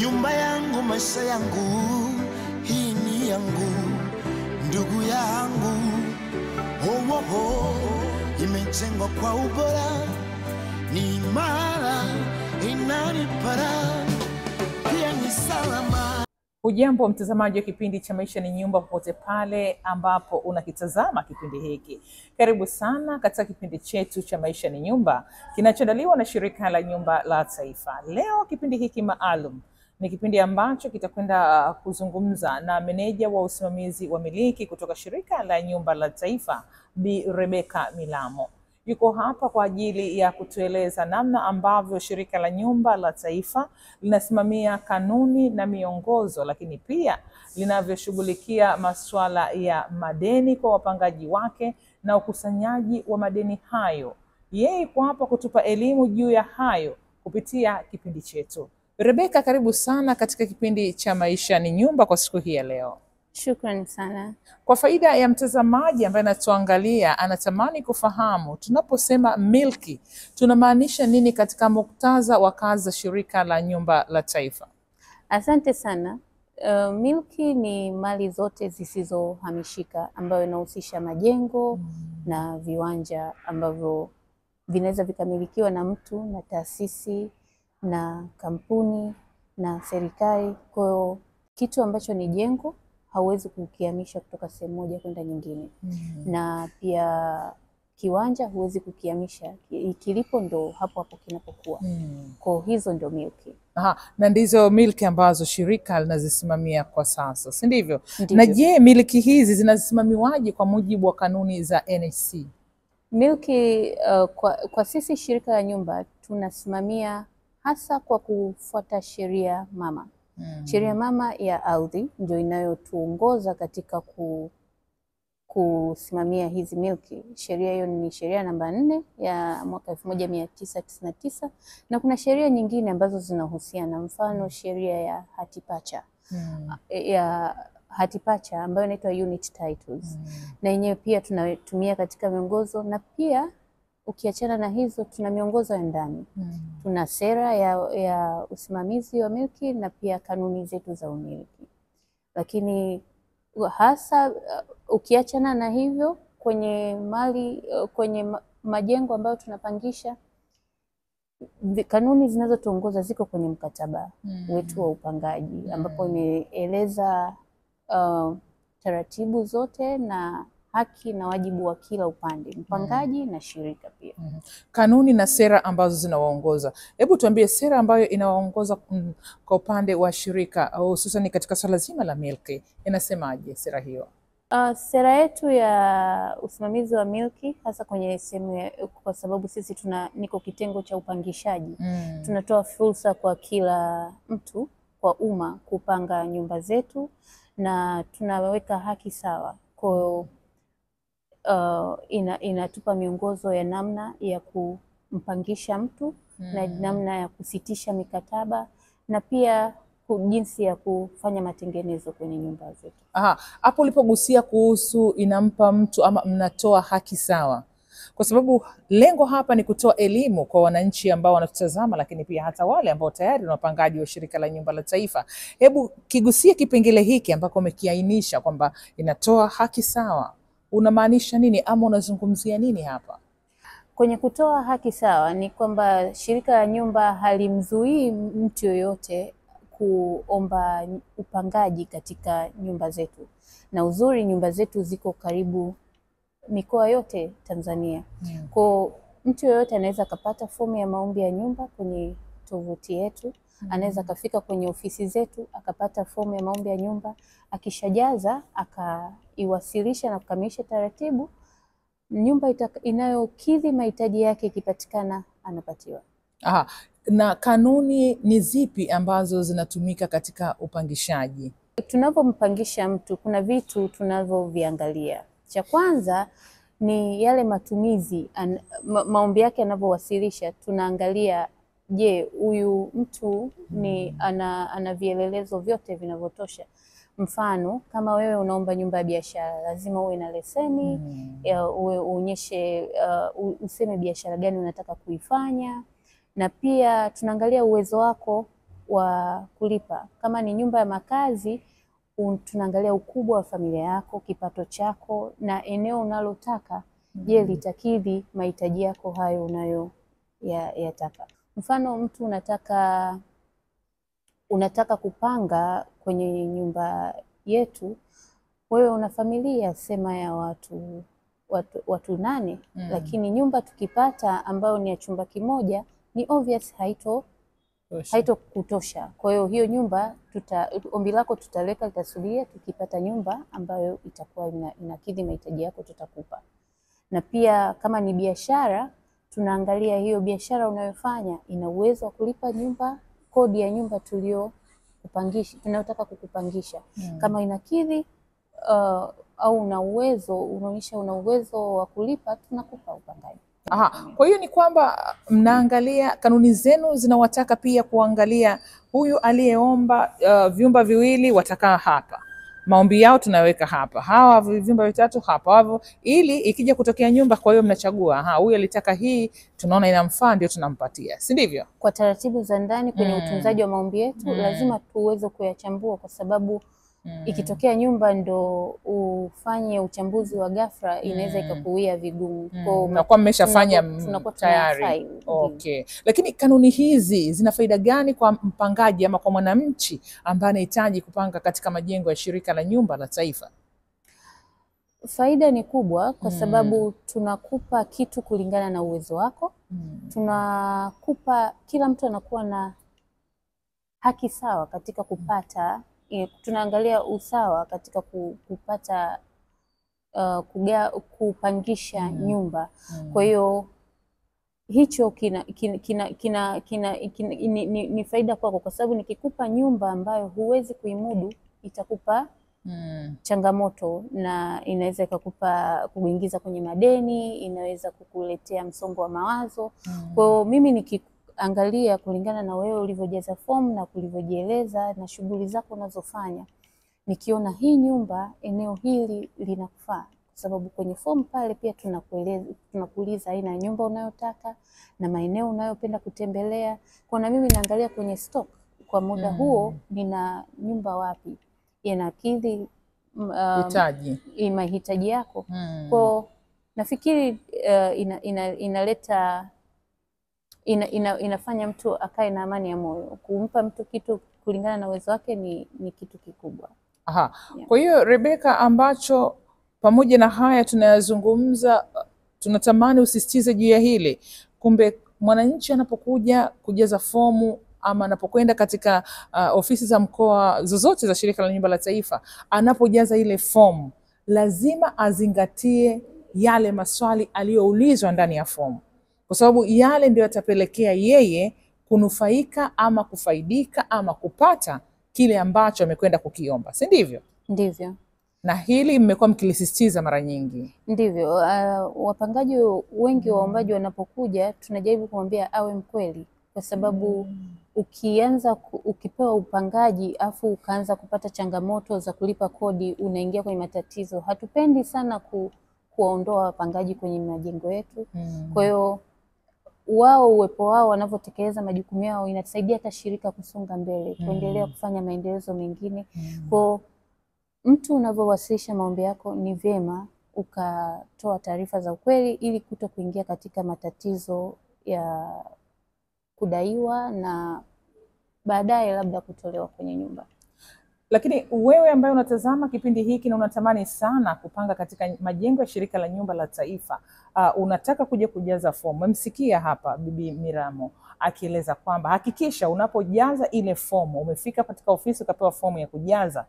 Nyumba yangu, maisha yangu, hii ni yangu, ndugu yangu. Oh, oh, oh. Imejengwa kwa ubora, ni imara, inanipara, pia ni salama. Hujambo mtazamaji wa kipindi cha Maisha ni Nyumba, popote pale ambapo unakitazama kipindi hiki. Karibu sana katika kipindi chetu cha Maisha ni Nyumba kinachoandaliwa na Shirika la Nyumba la Taifa. Leo kipindi hiki maalum ni kipindi ambacho kitakwenda kuzungumza na meneja wa usimamizi wa miliki kutoka Shirika la Nyumba la Taifa, Bi Rebecca Milamo. Yuko hapa kwa ajili ya kutueleza namna ambavyo Shirika la Nyumba la Taifa linasimamia kanuni na miongozo, lakini pia linavyoshughulikia masuala ya madeni kwa wapangaji wake na ukusanyaji wa madeni hayo. Yeye yuko hapa kutupa elimu juu ya hayo kupitia kipindi chetu. Rebecca, karibu sana katika kipindi cha Maisha ni Nyumba kwa siku hii ya leo. Shukrani sana. Kwa faida ya mtazamaji ambaye anatuangalia, anatamani kufahamu tunaposema milki tunamaanisha nini katika muktadha wa kazi za Shirika la Nyumba la Taifa? Asante sana. Milki ni mali zote zisizohamishika ambayo inahusisha majengo na viwanja ambavyo vinaweza vikamilikiwa na mtu na taasisi na kampuni na serikali. Kwa hiyo kitu ambacho ni jengo hauwezi kukihamisha kutoka sehemu moja kwenda nyingine. Na pia kiwanja huwezi kukihamisha, kilipo ndo hapo hapo kinapokuwa. Kwa hizo ndo milki. Na ndizo milki ambazo shirika linazisimamia kwa sasa, si ndivyo? Na je, milki hizi zinasimamiwaje kwa mujibu wa kanuni za NHC? Milki kwa sisi Shirika la Nyumba tunasimamia hasa kwa kufuata sheria mama. Sheria mama ya ardhi ndio inayotuongoza katika kusimamia hizi milki. Sheria hiyo ni sheria namba 4 ya mwaka 1999, na kuna sheria nyingine ambazo zinahusiana, mfano sheria ya hatipacha ya hatipacha ambayo inaitwa unit titles, na yenyewe pia tunatumia katika miongozo, na pia ukiachana na hizo tuna miongozo ya ndani. Tuna sera ya usimamizi wa milki na pia kanuni zetu za umiliki. Lakini hasa ukiachana na hivyo, kwenye mali, kwenye majengo ambayo tunapangisha, kanuni zinazotuongoza ziko kwenye mkataba wetu wa upangaji, ambapo imeeleza taratibu zote na haki na wajibu wa kila upande, mpangaji na shirika pia. Kanuni na sera ambazo zinawaongoza. Hebu tuambie sera ambayo inawaongoza kwa upande wa shirika, hususan katika swala zima la milki, inasemaje sera hiyo? Sera yetu ya usimamizi wa milki hasa kwenye sehemu, kwa sababu sisi niko kitengo cha upangishaji, tunatoa fursa kwa kila mtu, kwa umma, kupanga nyumba zetu na tunaweka haki sawa. Kwa inatupa miongozo ya namna ya kumpangisha mtu na namna ya kusitisha mikataba na pia jinsi ya kufanya matengenezo kwenye nyumba zetu. Hapo ulipogusia kuhusu inampa mtu ama mnatoa haki sawa, kwa sababu lengo hapa ni kutoa elimu kwa wananchi ambao wanatutazama, lakini pia hata wale ambao tayari ni wapangaji wa Shirika la Nyumba la Taifa. Hebu kigusie kipengele hiki ambako umekiainisha kwamba inatoa haki sawa. Unamaanisha nini ama unazungumzia nini hapa? Kwenye kutoa haki sawa ni kwamba Shirika la Nyumba halimzuii mtu yoyote kuomba upangaji katika nyumba zetu. Na uzuri nyumba zetu ziko karibu mikoa yote Tanzania. Kwa mtu yoyote anaweza kapata fomu ya maombi ya nyumba kwenye tovuti yetu. Anaweza kafika kwenye ofisi zetu akapata fomu ya maombi ya nyumba, akishajaza akaiwasilisha na kukamilisha taratibu, nyumba inayokidhi mahitaji yake ikipatikana anapatiwa. Na kanuni ni zipi ambazo zinatumika katika upangishaji? Tunapompangisha mtu kuna vitu tunavyoviangalia. Cha kwanza ni yale matumizi, maombi yake anavyowasilisha. Tunaangalia, je, huyu mtu ni ana vielelezo vyote vinavyotosha. Mfano, kama wewe unaomba nyumba ya biashara, lazima uwe na leseni, uwe uonyeshe, useme biashara gani unataka kuifanya, na pia tunaangalia uwezo wako wa kulipa. Kama ni nyumba ya makazi, tunaangalia ukubwa wa familia yako, kipato chako na eneo unalotaka. Je, litakidhi mahitaji yako hayo unayo yataka? Mfano, mtu unataka kupanga kwenye nyumba yetu, wewe una familia sema ya watu 8, lakini nyumba tukipata ambayo ni ya chumba kimoja ni obvious haito kutosha. Kwa hiyo nyumba ombi lako tutaleka, litasubiria. Tukipata nyumba ambayo itakuwa inakidhi mahitaji yako tutakupa. Na pia kama ni biashara, tunaangalia hiyo biashara unayofanya ina uwezo wa kulipa kodi ya nyumba tunayotaka kukupangisha. Kama inakidhi au unaonyesha una uwezo wa kulipa, tunakupa upangaji. Kwa hiyo ni kwamba mnaangalia, kanuni zenu zinawataka pia kuangalia huyu aliyeomba vyumba viwili watakaa hapa, maombi yao tunaweka hapa, hawa vyumba vitatu hapa, ili ikija kutokea nyumba, kwa hiyo mnachagua huyu alitaka hii, tunaona inamfaa, ndio tunampatia, si ndivyo? Kwa taratibu za ndani kwenye utunzaji wa maombi yetu lazima tuweze kuyachambua, kwa sababu ikitokea nyumba ndo ufanye uchambuzi wa ghafla, inaweza ikakuia vigumu. Kwa mmeshafanya tayari. Okay. Lakini kanuni hizi zina faida gani kwa mpangaji ama kwa mwananchi ambaye anahitaji kupanga katika majengo ya Shirika la Nyumba la Taifa? Faida ni kubwa kwa sababu tunakupa kitu kulingana na uwezo wako. Tunakupa, kila mtu anakuwa na haki sawa katika kupata. Tunaangalia usawa katika kupata kupangisha nyumba. Kwa hiyo hicho ni faida kwako, kwa sababu nikikupa nyumba ambayo huwezi kuimudu itakupa changamoto, na inaweza kuingiza kwenye madeni, inaweza kukuletea msongo wa mawazo. Kwa hiyo mimi nikiangalia kulingana na wewe ulivyojaza fomu na kulivyojieleza na shughuli zako unazofanya, nikiona hii nyumba eneo hili linakufaa, kwa sababu kwenye fomu pale pia tunakuuliza aina ya nyumba unayotaka na maeneo unayopenda kutembelea. Kwa na mimi naangalia kwenye stock kwa muda huo, nina nyumba wapi yanakidhi mahitaji yako. Kwa nafikiri inafanya mtu akae na amani ya moyo. Kumpa mtu kitu kulingana na uwezo wake ni kitu kikubwa. Kwa hiyo Rebecca, ambacho pamoja na haya tunayazungumza, tunatamani usisitize juu ya hili. Kumbe mwananchi anapokuja kujaza fomu ama anapokwenda katika ofisi za mkoa zozote za Shirika la Nyumba la Taifa, anapojaza ile fomu lazima azingatie yale maswali aliyoulizwa ndani ya fomu, kwa sababu yale ndio yatapelekea yeye kunufaika ama kufaidika ama kupata kile ambacho amekwenda kukiomba, si ndivyo? Ndivyo. Na hili mmekuwa mkilisisitiza mara nyingi. Ndivyo. Wapangaji wengi waombaji wanapokuja tunajaribu kumwambia awe mkweli, kwa sababu ukipewa upangaji afu ukaanza kupata changamoto za kulipa kodi, unaingia kwenye matatizo. Hatupendi sana kuwaondoa wapangaji kwenye majengo yetu. Kwa hiyo uwepo wao wanavyotekeleza majukumu yao inatusaidia hata shirika kusonga mbele, kuendelea kufanya maendelezo mengine. Kwa mtu unavyowasilisha maombi yako, ni vyema ukatoa taarifa za ukweli ili kuto kuingia katika matatizo ya kudaiwa na baadaye labda kutolewa kwenye nyumba. Lakini wewe ambaye unatazama kipindi hiki na unatamani sana kupanga katika majengo ya Shirika la Nyumba la Taifa, unataka kuja kujaza fomu. Mmemsikia hapa Bibi Miramo akieleza kwamba hakikisha unapojaza ile fomu, umefika katika ofisi ukapewa fomu ya kujaza,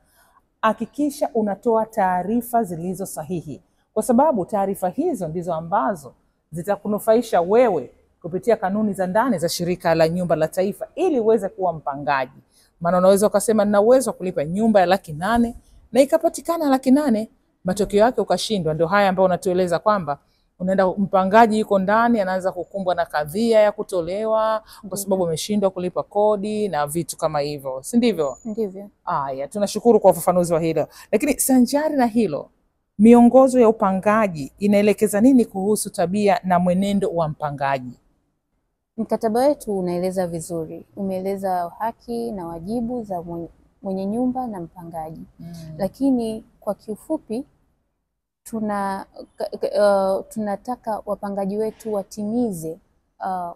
hakikisha unatoa taarifa zilizo sahihi, kwa sababu taarifa hizo ndizo ambazo zitakunufaisha wewe kupitia kanuni za ndani za Shirika la Nyumba la Taifa ili uweze kuwa mpangaji. Maana unaweza ukasema nina uwezo wa kulipa nyumba ya 800,000 na ikapatikana 800,000, matokeo yake ukashindwa. Ndio haya ambayo unatueleza kwamba unaenda mpangaji yuko ndani anaanza kukumbwa na kadhia ya kutolewa kwa sababu ameshindwa kulipa kodi na vitu kama hivyo, si ndivyo? Ndivyo. Haya, tunashukuru kwa ufafanuzi wa hilo. Lakini sanjari na hilo, miongozo ya upangaji inaelekeza nini kuhusu tabia na mwenendo wa mpangaji? Mkataba wetu unaeleza vizuri, umeeleza haki na wajibu za mwenye nyumba na mpangaji. Lakini kwa kiufupi tunataka wapangaji wetu watimize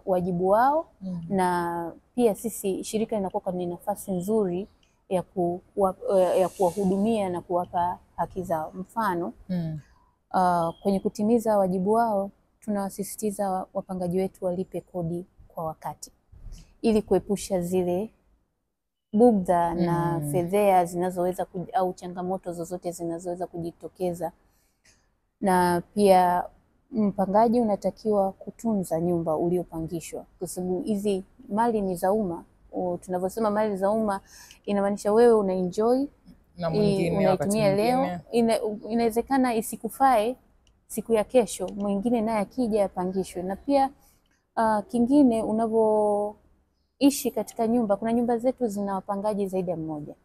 wajibu wao, na pia sisi shirika linakuwa ni nafasi nzuri ya kuwahudumia na kuwapa haki zao. Mfano, kwenye kutimiza wajibu wao tunawasisitiza wapangaji wetu walipe kodi kwa wakati ili kuepusha zile bugdha na fedhea zinazoweza au changamoto zozote zinazoweza kujitokeza. Na pia mpangaji unatakiwa kutunza nyumba uliopangishwa, kwa sababu hizi mali ni za umma. Tunavyosema mali za umma inamaanisha wewe unaenjoy na mwingine unaitumia leo, inawezekana isikufae siku ya kesho, mwingine naye akija yapangishwe. Na pia kingine, unavyoishi katika nyumba, kuna nyumba zetu zina wapangaji zaidi ya mmoja.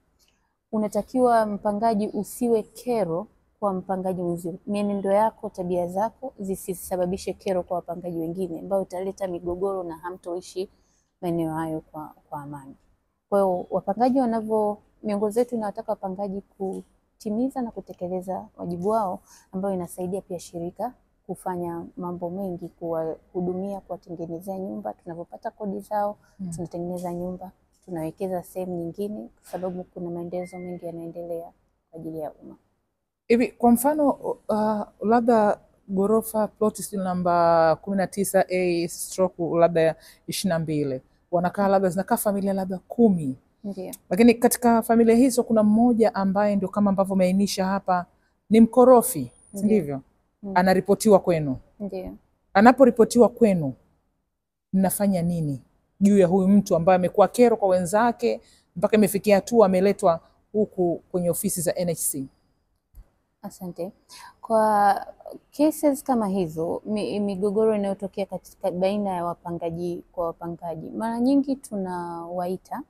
Unatakiwa mpangaji usiwe kero kwa mpangaji mwenzio. Mienendo yako, tabia zako zisisababishe kero kwa wapangaji wengine, ambao utaleta migogoro na hamtoishi maeneo hayo kwa amani. Kwa hiyo wapangaji miongozo yetu inawataka wapangaji kutimiza na kutekeleza wajibu wao, ambayo inasaidia pia shirika kufanya mambo mengi, kuwahudumia, kuwatengenezea nyumba. Tunapopata kodi zao, tunatengeneza nyumba, tunawekeza sehemu nyingine, kwa sababu kuna maendeleo mengi yanaendelea kwa ajili ya umma. Hivi kwa mfano labda ghorofa plot namba 19A/ labda 22 wanakaa, labda zinakaa familia labda 10. Ndiyo. Lakini katika familia hizo kuna mmoja ambaye ndio kama ambavyo umeainisha hapa ni mkorofi, si ndivyo? Anaripotiwa kwenu. Ndiyo. Anaporipotiwa kwenu, mnafanya nini juu ya huyu mtu ambaye amekuwa kero kwa wenzake mpaka imefikia hatua ameletwa huku kwenye ofisi za NHC? Asante. Kwa cases kama hizo, migogoro inayotokea katika baina ya wapangaji kwa wapangaji, mara nyingi tunawaita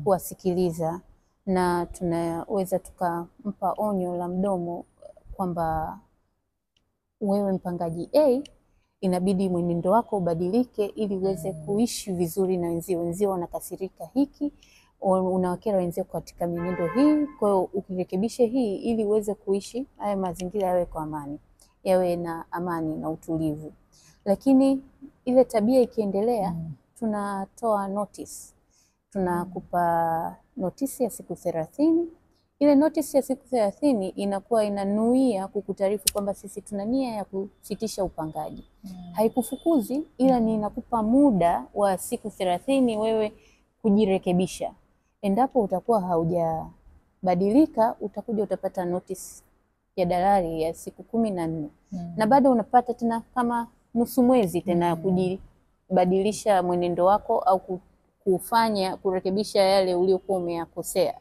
kuwasikiliza, na tunaweza tukampa onyo la mdomo kwamba wewe mpangaji A, inabidi mwenendo wako ubadilike ili uweze kuishi vizuri na wenzio. Wenzio wanakasirika hiki, unawakera wenzio katika mienendo hii, kwa hiyo ukirekebishe hii ili uweze kuishi haya mazingira yawe kwa amani, yawe na amani na utulivu. Lakini ile tabia ikiendelea, tunatoa notice. Tunakupa notice ya siku 30. Ile notice ya siku 30 inakuwa inanuia kukutaarifu kwamba sisi tuna nia ya kusitisha upangaji. Haikufukuzi, ila ni inakupa muda wa siku 30 wewe kujirekebisha. Endapo utakuwa haujabadilika, utakuja utapata notice ya dalali ya siku 14. Na bado unapata tena kama nusu mwezi tena kujibadilisha mwenendo wako au kurekebisha yale uliokuwa umeyakosea.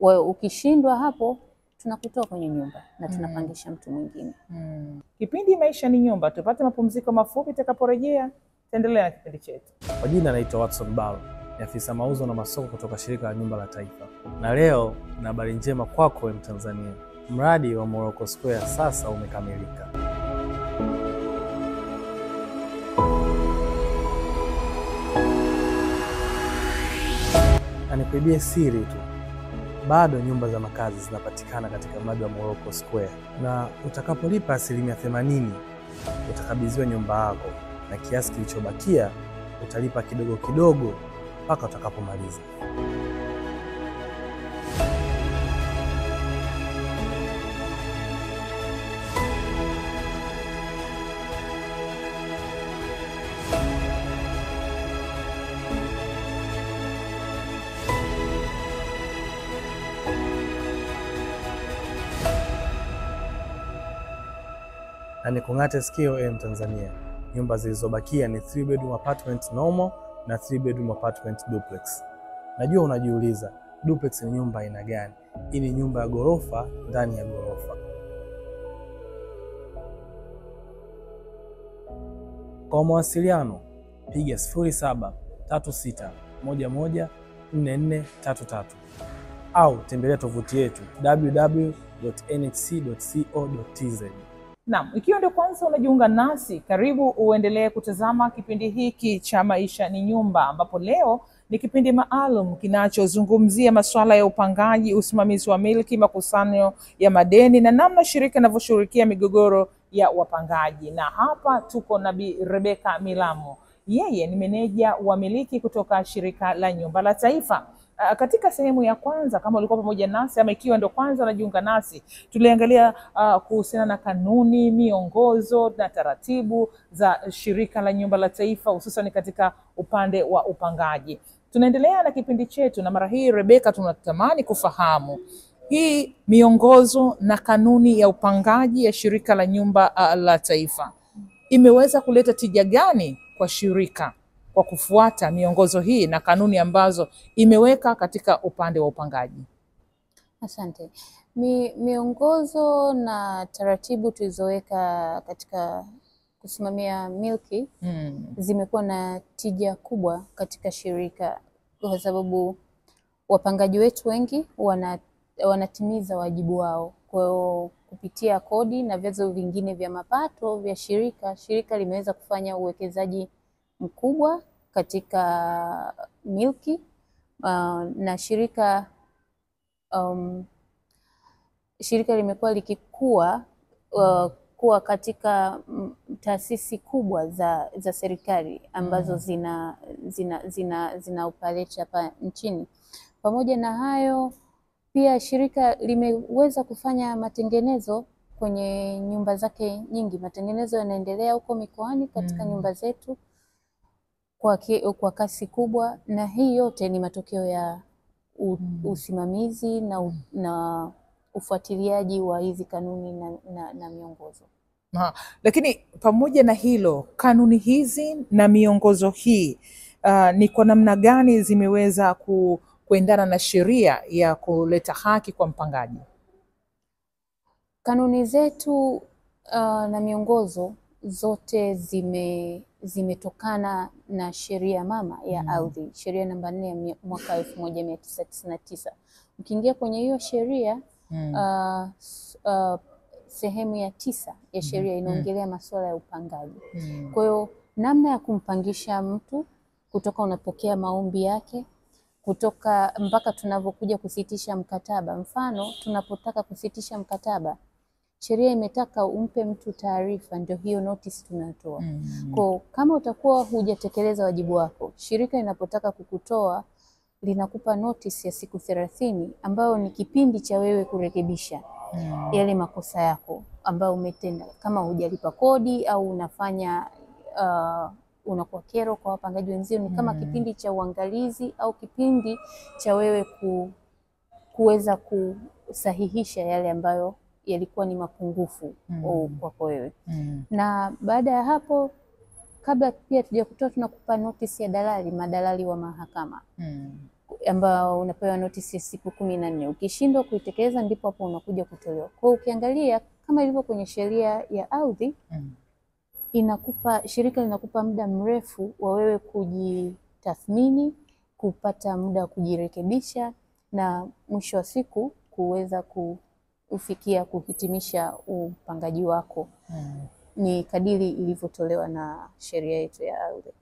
Wewe ukishindwa hapo, tunakutoa kwenye nyumba na tunapangisha mtu mwingine. Kipindi Maisha ni Nyumba, tupate mapumziko mafupi, tutakaporejea tuendelea na kipindi chetu. Kwa jina naitwa Watson Balo, ni afisa mauzo na masoko kutoka Shirika la Nyumba la Taifa. Na leo na habari njema kwako wewe Mtanzania. Mradi wa Morocco Square sasa umekamilika. Nikuibie siri tu, bado nyumba za makazi zinapatikana katika mradi wa Morocco Square, na utakapolipa 80% utakabidhiwa nyumba yako, na kiasi kilichobakia utalipa kidogo kidogo mpaka utakapomaliza. Na nikung'ate sikio Mtanzania, nyumba zilizobakia ni 3 bedroom apartment normal na 3 bedroom apartment duplex. Najua unajiuliza, duplex ni nyumba aina gani? Hii ni nyumba ya ghorofa ndani ya ghorofa. Kwa mawasiliano piga 0736114433 au tembelea tovuti yetu www.nhc.co.tz. Naam, ikiwa ndio kwanza unajiunga nasi, karibu uendelee kutazama kipindi hiki cha Maisha ni Nyumba, ambapo leo ni kipindi maalum kinachozungumzia masuala ya upangaji, usimamizi wa milki, makusanyo ya madeni na namna shirika linavyoshughulikia migogoro ya wapangaji. Na hapa tuko na Bi Rebecca Milamo. Yeye ni meneja wa miliki kutoka Shirika la Nyumba la Taifa. Katika sehemu ya kwanza, kama ulikuwa pamoja nasi ama ikiwa ndio kwanza unajiunga nasi, tuliangalia kuhusiana na kanuni, miongozo na taratibu za Shirika la Nyumba la Taifa, hususan katika upande wa upangaji. Tunaendelea na kipindi chetu, na mara hii Rebecca, tunatamani kufahamu hii miongozo na kanuni ya upangaji ya Shirika la Nyumba la Taifa imeweza kuleta tija gani kwa shirika kwa kufuata miongozo hii na kanuni ambazo imeweka katika upande wa upangaji? Asante. Miongozo na taratibu tulizoweka katika kusimamia milki zimekuwa na tija kubwa katika shirika, kwa sababu wapangaji wetu wengi wanatimiza wajibu wao. Kwa hiyo kupitia kodi na vyanzo vingine vya mapato vya shirika limeweza kufanya uwekezaji mkubwa katika milki, na shirika limekuwa likikua kuwa katika taasisi kubwa za serikali ambazo zina operate hapa nchini. Pamoja na hayo, pia shirika limeweza kufanya matengenezo kwenye nyumba zake nyingi. Matengenezo yanaendelea huko mikoani katika nyumba zetu kwa kasi kubwa, na hii yote ni matokeo ya usimamizi na ufuatiliaji wa hizi kanuni na miongozo. Lakini pamoja na hilo, kanuni hizi na miongozo hii ni kwa namna gani zimeweza kuendana na sheria ya kuleta haki kwa mpangaji? Kanuni zetu na miongozo zote zimetokana na sheria mama ya ardhi, sheria namba 4 ya mwaka 1999. Ukiingia kwenye hiyo sheria, sehemu ya 9 ya sheria inaongelea masuala ya upangaji. Kwa hiyo namna ya kumpangisha mtu kutoka unapokea maombi yake, kutoka mpaka tunavyokuja kusitisha mkataba. Mfano, tunapotaka kusitisha mkataba, sheria imetaka umpe mtu taarifa, ndio hiyo notice tunatoa. Kwa kama utakuwa hujatekeleza wajibu wako, shirika linapotaka kukutoa linakupa notice ya siku 30 ambayo ni kipindi cha wewe kurekebisha yale makosa yako ambayo umetenda. Kama hujalipa kodi au unafanya unakuwa kero kwa wapangaji wenzio, ni kama kipindi cha uangalizi au kipindi cha wewe kuweza kusahihisha yale ambayo yalikuwa ni mapungufu kwako wewe. Na baada ya hapo, kabla pia tujakutoa, tunakupa notice ya madalali wa mahakama ambao unapewa notice ya siku 14. Ukishindwa kuitekeleza ndipo hapo unakuja kutolewa. Kwa hiyo ukiangalia kama ilivyo kwenye sheria ya ardhi, shirika linakupa muda mrefu wa wewe kujitathmini, kupata muda wa kujirekebisha, na mwisho wa siku kuweza kufikia kuhitimisha upangaji wako. Ni kadiri ilivyotolewa na sheria yetu ya ardhi.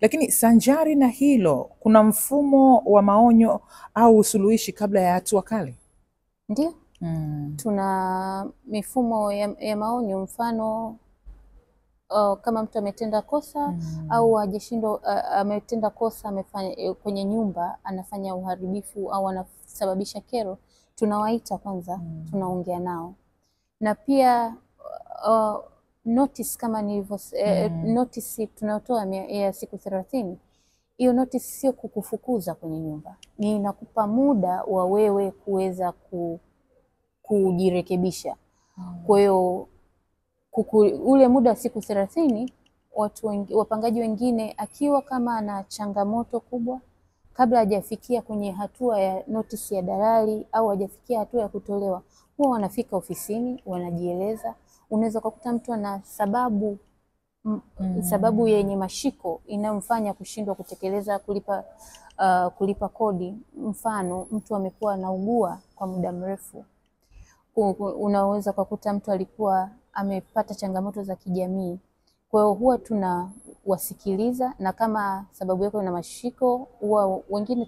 Lakini sanjari na hilo, kuna mfumo wa maonyo au usuluhishi kabla ya hatua kali? Ndio. Tuna mifumo ya maonyo. Mfano, kama mtu ametenda kosa au hajashindwa, ametenda kosa, amefanya kwenye nyumba, anafanya uharibifu au anasababisha kero, tunawaita kwanza, tunaongea nao. Na pia notice kama nilivyo notice tunayotoa ya siku 30, hiyo notice sio kukufukuza kwenye nyumba, ni inakupa muda wa wewe kuweza kujirekebisha. Kwa hiyo ule muda wa siku 30, wapangaji wengine akiwa kama ana changamoto kubwa, kabla hajafikia kwenye hatua ya notice ya dalali au hajafikia hatua ya kutolewa, huwa wanafika ofisini, wanajieleza. Unaweza kukuta mtu ana sababu yenye mashiko inayomfanya kushindwa kutekeleza kulipa kodi. Mfano, mtu amekuwa anaugua kwa muda mrefu. Unaweza kukuta mtu alikuwa amepata changamoto za kijamii. Kwa hiyo huwa tunawasikiliza, na kama sababu yako ina mashiko, huwa wengine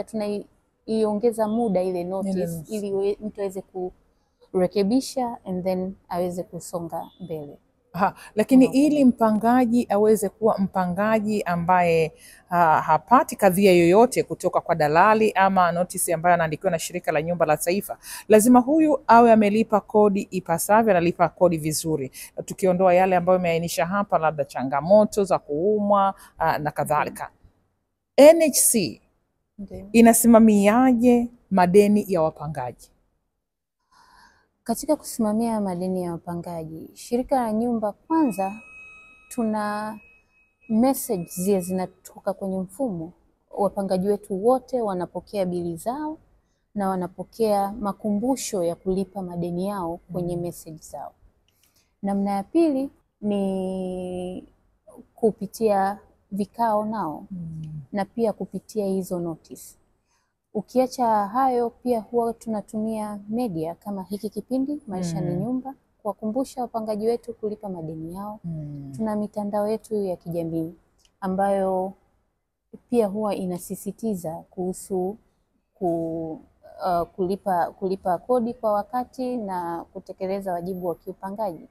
tunaiongeza muda ile notice ili mtu aweze kurekebisha and then aweze kusonga mbele. Lakini ili mpangaji aweze kuwa mpangaji ambaye hapati kadhia yoyote kutoka kwa dalali ama notisi ambayo anaandikiwa na Shirika la Nyumba la Taifa, lazima huyu awe amelipa kodi ipasavyo, analipa kodi vizuri, tukiondoa yale ambayo imeainisha hapa, labda changamoto za kuumwa na kadhalika. NHC inasimamiaje madeni ya wapangaji? Katika kusimamia madeni ya wapangaji, Shirika la Nyumba, kwanza tuna message zile zinatoka kwenye mfumo. Wapangaji wetu wote wanapokea bili zao na wanapokea makumbusho ya kulipa madeni yao kwenye message zao. Namna ya pili ni kupitia vikao nao na pia kupitia hizo notice. Ukiacha hayo, pia huwa tunatumia media kama hiki kipindi Maisha ni Nyumba kuwakumbusha wapangaji wetu kulipa madeni yao. Tuna mitandao yetu ya kijamii ambayo pia huwa inasisitiza kuhusu kulipa kodi kwa wakati na kutekeleza wajibu wa kiupangaji.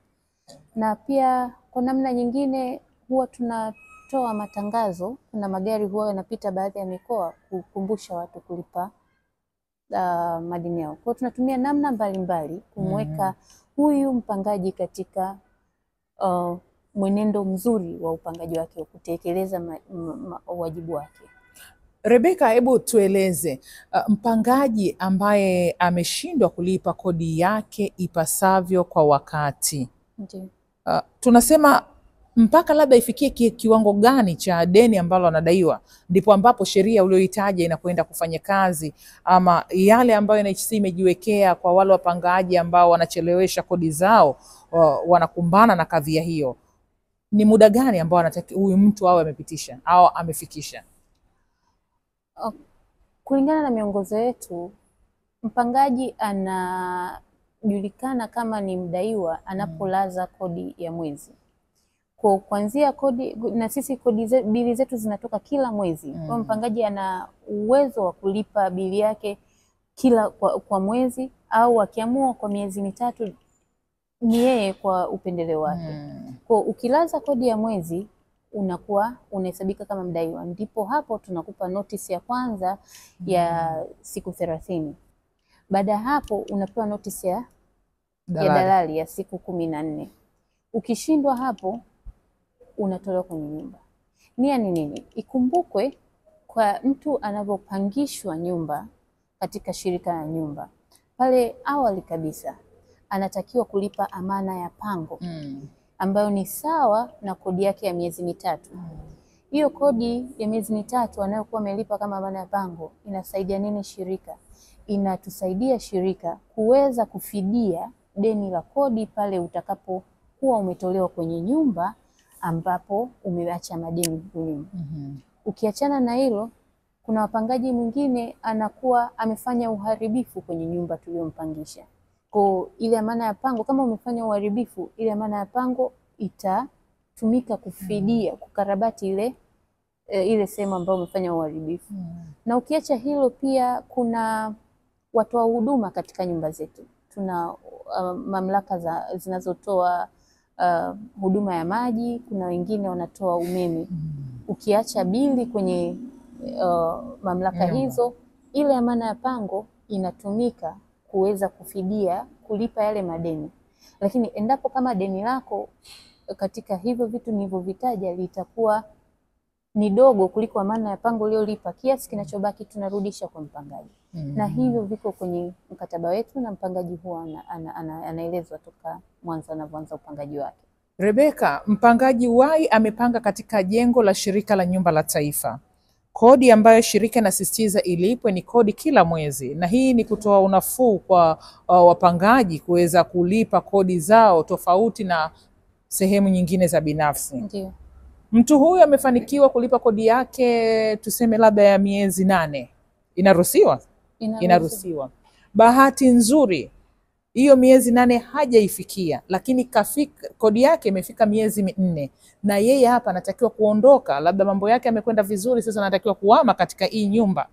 Na pia kwa namna nyingine huwa tunatoa matangazo. Kuna magari huwa yanapita baadhi ya mikoa kukumbusha watu kulipa madeni yao. Kwa tunatumia namna mbalimbali kumweka huyu mpangaji katika mwenendo mzuri wa upangaji wake, kutekeleza wajibu wake. Rebecca, hebu tueleze mpangaji ambaye ameshindwa kulipa kodi yake ipasavyo kwa wakati. Tunasema mpaka labda ifikie kiwango gani cha deni ambalo anadaiwa ndipo ambapo sheria ulioitaja inakwenda kufanya kazi, ama yale ambayo NHC imejiwekea kwa wale wapangaji ambao wanachelewesha kodi zao wanakumbana na kadhia hiyo? Ni muda gani ambao anatakiwa huyu mtu awe amepitisha au amefikisha? Kulingana na miongozo yetu, mpangaji anajulikana kama ni mdaiwa anapolaza kodi ya mwezi. Kwa kuanzia kodi, na sisi bili zetu zinatoka kila mwezi. Kwa mpangaji ana uwezo wa kulipa bili yake kwa mwezi, au akiamua kwa miezi mitatu, ni yeye kwa upendeleo wake. Kwa ukilaza kodi ya mwezi unakuwa unahesabika kama mdaiwa, ndipo hapo tunakupa notice ya kwanza ya siku 30. Baada ya hapo unapewa notice ya dalali ya siku 14. Ukishindwa hapo unatolewa kwenye nyumba. Nia ni nini? Ikumbukwe kwa mtu anavyopangishwa nyumba katika Shirika la Nyumba, pale awali kabisa anatakiwa kulipa amana ya pango ambayo ni sawa na kodi yake ya miezi mitatu. Hiyo kodi ya miezi mitatu anayokuwa amelipa kama amana ya pango inasaidia nini shirika? Inatusaidia shirika kuweza kufidia deni la kodi pale utakapokuwa umetolewa kwenye nyumba ambapo umeacha madeni nyuma. Ukiachana na hilo, kuna wapangaji mwingine anakuwa amefanya uharibifu kwenye nyumba tuliyompangisha. Kwa ile amana ya pango, kama umefanya uharibifu, ile amana ya pango itatumika kufidia, kukarabati ile sehemu ambayo umefanya uharibifu. Na ukiacha hilo, pia kuna watoa huduma katika nyumba zetu. Tuna mamlaka zinazotoa huduma ya maji, kuna wengine wanatoa umeme. Ukiacha bili kwenye mamlaka hizo, ile amana ya pango inatumika kuweza kufidia, kulipa yale madeni. Lakini endapo kama deni lako katika hivyo vitu nilivyovitaja litakuwa ni dogo kuliko amana ya pango uliolipa, kiasi kinachobaki tunarudisha kwa mpangaji. Na hivyo viko kwenye mkataba wetu, na mpangaji huwa anaelezwa toka mwanzo anavyoanza upangaji wake. Rebecca, mpangaji wai amepanga katika jengo la Shirika la Nyumba la Taifa. Kodi ambayo shirika inasisitiza ilipwe ni kodi kila mwezi, na hii ni kutoa unafuu kwa wapangaji kuweza kulipa kodi zao tofauti na sehemu nyingine za binafsi. Ndiyo. Mtu huyu amefanikiwa kulipa kodi yake tuseme labda ya miezi 8. Inaruhusiwa? Inaruhusiwa. Bahati nzuri hiyo miezi 8 hajaifikia, lakini kodi yake imefika miezi 4, na yeye hapa anatakiwa kuondoka, labda mambo yake yamekwenda vizuri, sasa anatakiwa kuhama katika hii nyumba.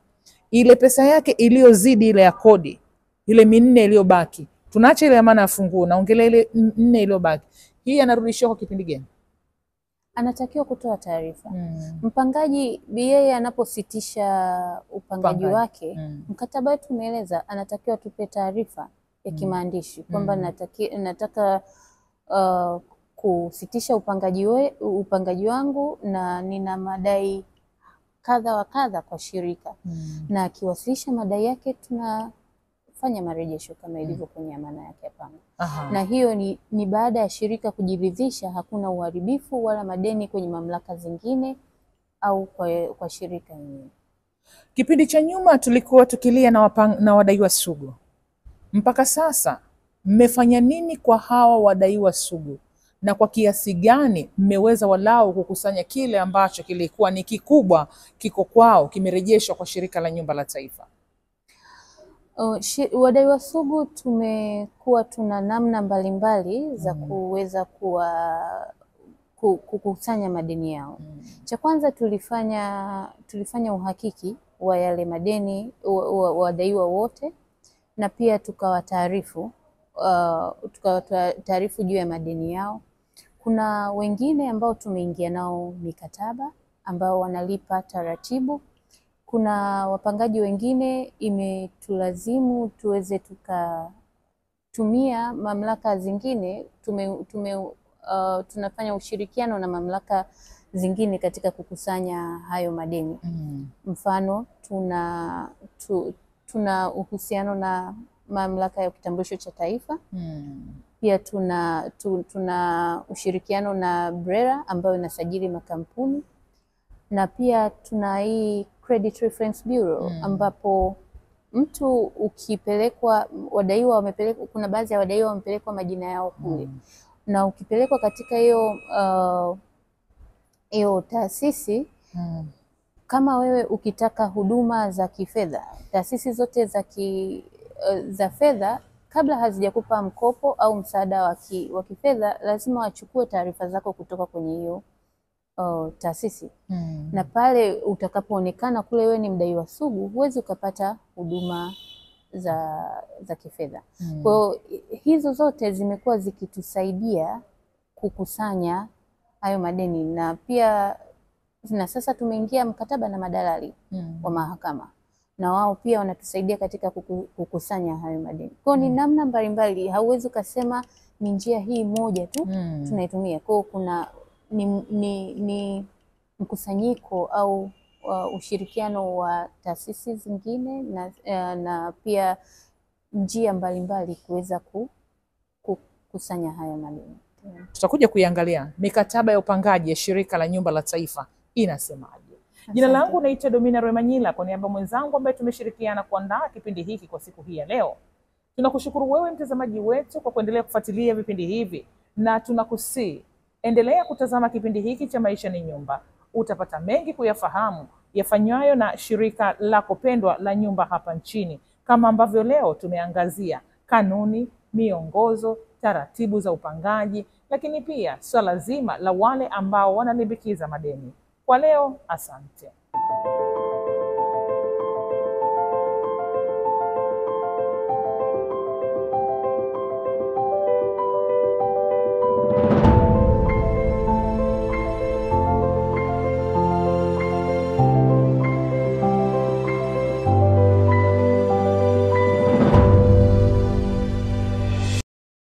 Ile pesa yake iliyozidi ile ya kodi, ile 4 iliyobaki, tunaacha ile amana ya funguo, naongelea ile 4 iliyobaki, hii anarudishiwa kwa kipindi gani? Anatakiwa kutoa taarifa. Mpangaji yeye anapositisha upangaji wake, mkataba wetu umeeleza anatakiwa tupe taarifa ya kimaandishi kwamba nataka kusitisha upangaji wangu na nina madai kadha wa kadha kwa shirika. Na akiwasilisha madai yake tunafanya marejesho kama ilivyo kwenye amana yake ya pango. Na hiyo ni baada ya shirika kujiridhisha hakuna uharibifu wala madeni kwenye mamlaka zingine au kwa shirika yenyewe. Kipindi cha nyuma tulikuwa tukilia na wadaiwa sugu. Mpaka sasa mmefanya nini kwa hawa wadaiwa sugu, na kwa kiasi gani mmeweza walau kukusanya kile ambacho kilikuwa ni kikubwa kiko kwao kimerejeshwa kwa Shirika la Nyumba la Taifa? Wadaiwa sugu tumekuwa tuna namna mbalimbali za kuweza kukusanya madeni yao. Cha kwanza tulifanya uhakiki wa yale madeni wadaiwa wote, na pia tukawataarifu juu ya madeni yao. Kuna wengine ambao tumeingia nao mikataba ambao wanalipa taratibu. Kuna wapangaji wengine imetulazimu tuweze tukatumia mamlaka zingine, tunafanya ushirikiano na mamlaka zingine katika kukusanya hayo madeni. Mfano tuna uhusiano na mamlaka ya kitambulisho cha taifa. Pia tuna ushirikiano na BRELA ambayo inasajili makampuni, na pia tuna hii Credit Reference Bureau ambapo mtu ukipelekwa, wadaiwa wamepelekwa, kuna baadhi ya wadaiwa wamepelekwa majina yao kule, na ukipelekwa katika hiyo taasisi, kama wewe ukitaka huduma za kifedha, taasisi zote za fedha kabla hazijakupa mkopo au msaada wa kifedha lazima wachukue taarifa zako kutoka kwenye hiyo taasisi. Na pale utakapoonekana kule wewe ni mdaiwa sugu, huwezi ukapata huduma za kifedha. Kwa hiyo hizo zote zimekuwa zikitusaidia kukusanya hayo madeni, na pia na sasa tumeingia mkataba na madalali wa mahakama, na wao pia wanatusaidia katika kukusanya hayo madeni. Kwa hiyo ni namna mbalimbali, hauwezi ukasema ni njia hii moja tu tunaitumia. Kwa hiyo kuna ni mkusanyiko au ushirikiano wa taasisi zingine na pia njia mbalimbali kuweza kukusanya hayo madeni. Tutakuja kuiangalia mikataba ya upangaji ya Shirika la Nyumba la Taifa inasemaje. Jina langu naitwa Domina Rwemanyila, kwa niaba mwenzangu ambaye tumeshirikiana kuandaa kipindi hiki kwa siku hii ya leo. Tunakushukuru wewe mtazamaji wetu kwa kuendelea kufuatilia vipindi hivi, na tunakusii endelea kutazama kipindi hiki cha Maisha ni Nyumba. Utapata mengi kuyafahamu yafanywayo na shirika lako pendwa la nyumba hapa nchini, kama ambavyo leo tumeangazia kanuni, miongozo, taratibu za upangaji, lakini pia swala zima la wale ambao wanalimbikiza madeni. Kwa leo, asante.